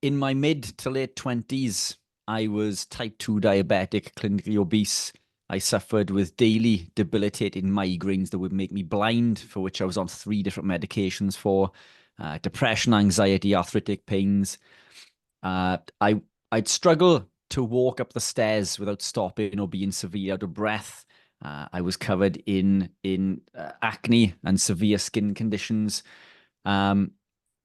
In my mid to late 20s, I was type 2 diabetic, clinically obese. I suffered with daily debilitating migraines that would make me blind, for which I was on 3 different medications for depression, anxiety, arthritic pains. Uh, I, I'd struggle to walk up the stairs without stopping or being severely out of breath. I was covered in acne and severe skin conditions. Um,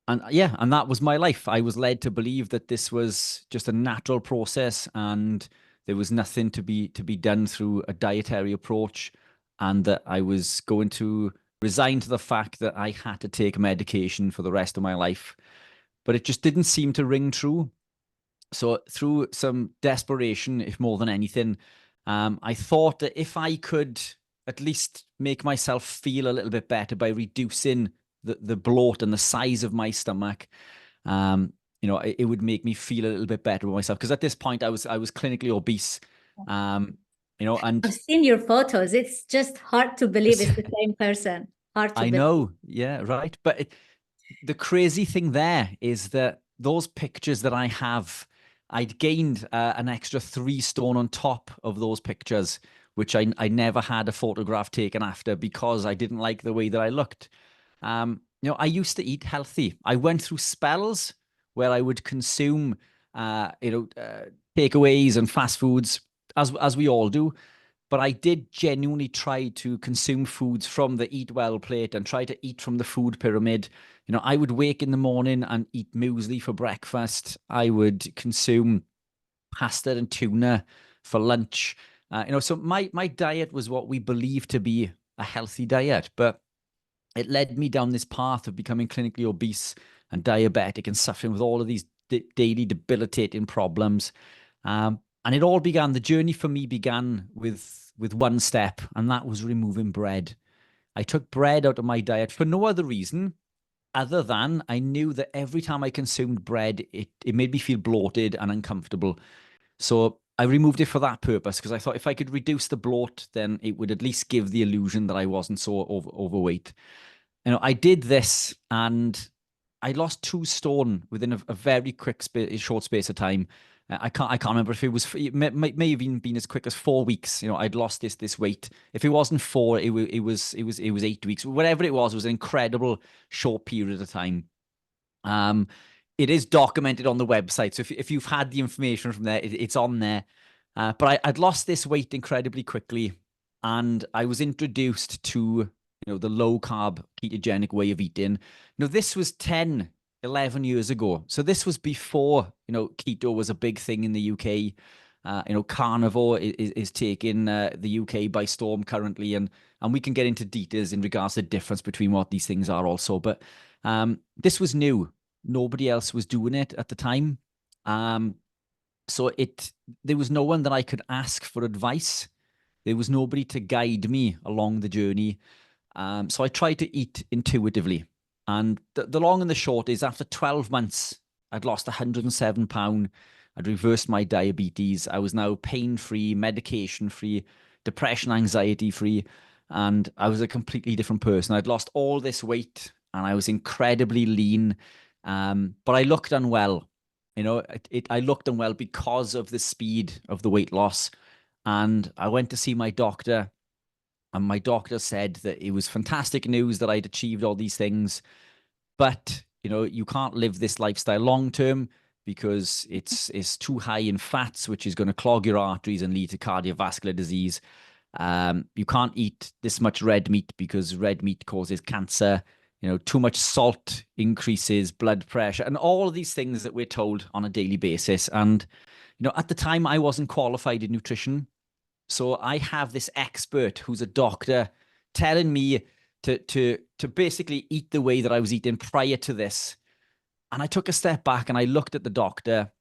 and yeah, and that was my life. I was led to believe that this was just a natural process and there was nothing to be done through a dietary approach, and that I was going to resign to the fact that I had to take medication for the rest of my life. But it just didn't seem to ring true. So through some desperation, if more than anything, I thought that if I could at least make myself feel a little bit better by reducing the bloat and the size of my stomach, um, it would make me feel a little bit better with myself. Because at this point, I was clinically obese, um, and I've seen your photos. It's just hard to believe it's the same person. Hard to I believe. know, yeah, right. But the crazy thing there is that those pictures that I have, I'd gained an extra 3 stone on top of those pictures, which I never had a photograph taken after because I didn't like the way that I looked. I used to eat healthy. I went through spells where I would consume, takeaways and fast foods, as we all do. But I did genuinely try to consume foods from the eat well plate and try to eat from the food pyramid. I would wake in the morning and eat muesli for breakfast. I would consume pasta and tuna for lunch. So my diet was what we believe to be a healthy diet, but it led me down this path of becoming clinically obese and diabetic and suffering with all of these daily debilitating problems. And it all began, the journey for me began with one step, and that was removing bread. I took bread out of my diet for no other reason other than I knew that every time I consumed bread, it made me feel bloated and uncomfortable. So I removed it for that purpose because I thought if I could reduce the bloat, then it would at least give the illusion that I wasn't so overweight. I did this and I lost 2 stone within a very quick, short space of time. I can't remember if it was. It may have even been as quick as 4 weeks. I'd lost this weight. If it wasn't four, it was 8 weeks. Whatever it was an incredible short period of time. Um, it is documented on the website. So if you've had the information from there, it's on there. But I'd lost this weight incredibly quickly, and I was introduced to the low carb ketogenic way of eating. This was 10, 11 years ago. So this was before keto was a big thing in the UK. Carnivore is taking the UK by storm currently, and we can get into details in regards to the difference between what these things are also. But this was new. Nobody else was doing it at the time. So there was no one that I could ask for advice. There was nobody to guide me along the journey. So I tried to eat intuitively. And the long and the short is after 12 months, I'd lost 107 pounds. I'd reversed my diabetes. I was now pain-free, medication-free, depression, anxiety-free. And I was a completely different person. I'd lost all this weight and I was incredibly lean. But I looked unwell. I looked unwell because of the speed of the weight loss. And I went to see my doctor, and my doctor said that it was fantastic news that I'd achieved all these things, but you can't live this lifestyle long term because it's too high in fats, which is going to clog your arteries and lead to cardiovascular disease. You can't eat this much red meat because red meat causes cancer. Too much salt increases blood pressure, and all of these things that we're told on a daily basis. And at the time, I wasn't qualified in nutrition. So I have this expert who's a doctor telling me to basically eat the way that I was eating prior to this. And I took a step back and I looked at the doctor,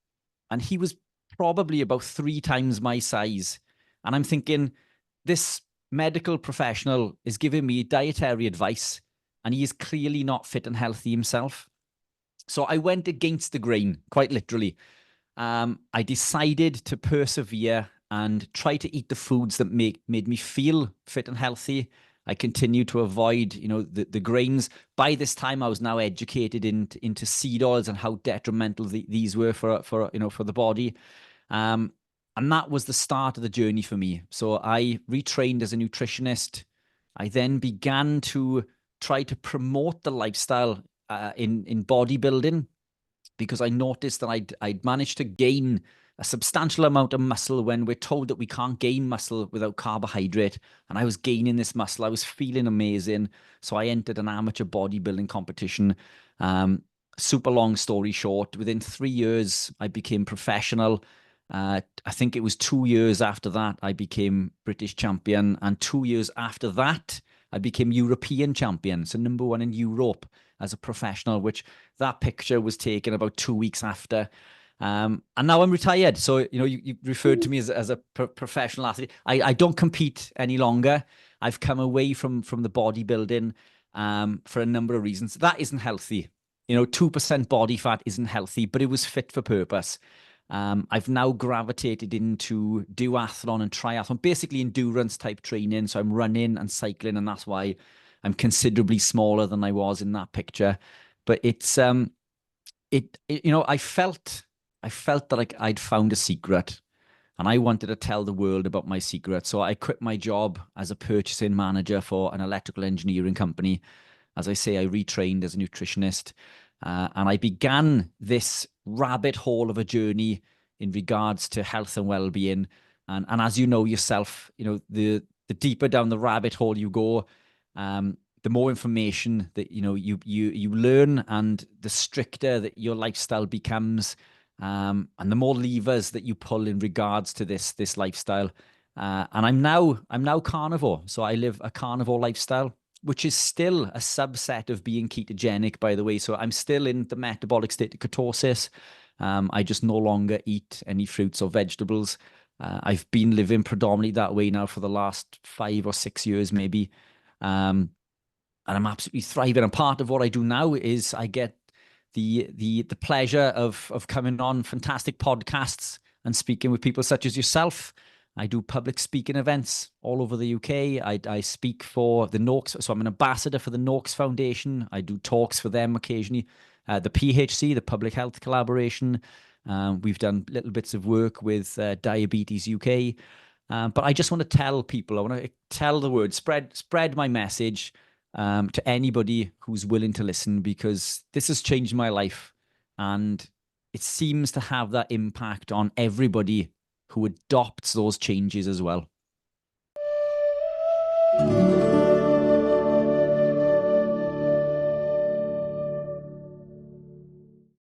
and he was probably about 3 times my size. And I'm thinking, this medical professional is giving me dietary advice, and he is clearly not fit and healthy himself. So I went against the grain, quite literally. I decided to persevere and try to eat the foods that made me feel fit and healthy. I continued to avoid, the grains. By this time, I was now educated into seed oils and how detrimental these were for the body. And that was the start of the journey for me. So I retrained as a nutritionist. I then began to try to promote the lifestyle in bodybuilding, because I noticed that I'd managed to gain a substantial amount of muscle when we're told that we can't gain muscle without carbohydrate. And I was gaining this muscle. I was feeling amazing. So I entered an amateur bodybuilding competition. Super long story short, within 3 years, I became professional. I think it was 2 years after that, I became British champion. And 2 years after that, I became European champion. So #1 in Europe as a professional, which that picture was taken about 2 weeks after. And now I'm retired. So, you referred to me as a professional athlete. I don't compete any longer. I've come away from the bodybuilding for a number of reasons. That isn't healthy. 2% body fat isn't healthy, but it was fit for purpose. I've now gravitated into duathlon and triathlon, basically endurance type training. So I'm running and cycling, and that's why I'm considerably smaller than I was in that picture. But it's I felt that I'd found a secret, and I wanted to tell the world about my secret. So I quit my job as a purchasing manager for an electrical engineering company. As I say, I retrained as a nutritionist, and I began this rabbit hole of a journey in regards to health and well-being. And as you know yourself, the deeper down the rabbit hole you go, the more information that you learn, and the stricter that your lifestyle becomes, and the more levers that you pull in regards to this lifestyle. And I'm now carnivore, so I live a carnivore lifestyle, which is still a subset of being ketogenic, by the way. So I'm still in the metabolic state of ketosis. I just no longer eat any fruits or vegetables. I've been living predominantly that way now for the last 5 or 6 years, maybe. And I'm absolutely thriving. And part of what I do now is I get the pleasure of coming on fantastic podcasts and speaking with people such as yourself. I do public speaking events all over the UK. I speak for the Noakes. So I'm an ambassador for the Noakes Foundation. I do talks for them occasionally. The PHC, the Public Health Collaboration. We've done little bits of work with Diabetes UK. But I just want to tell people, I want to tell the word, spread my message to anybody who's willing to listen, because this has changed my life, and it seems to have that impact on everybody who adopts those changes as well.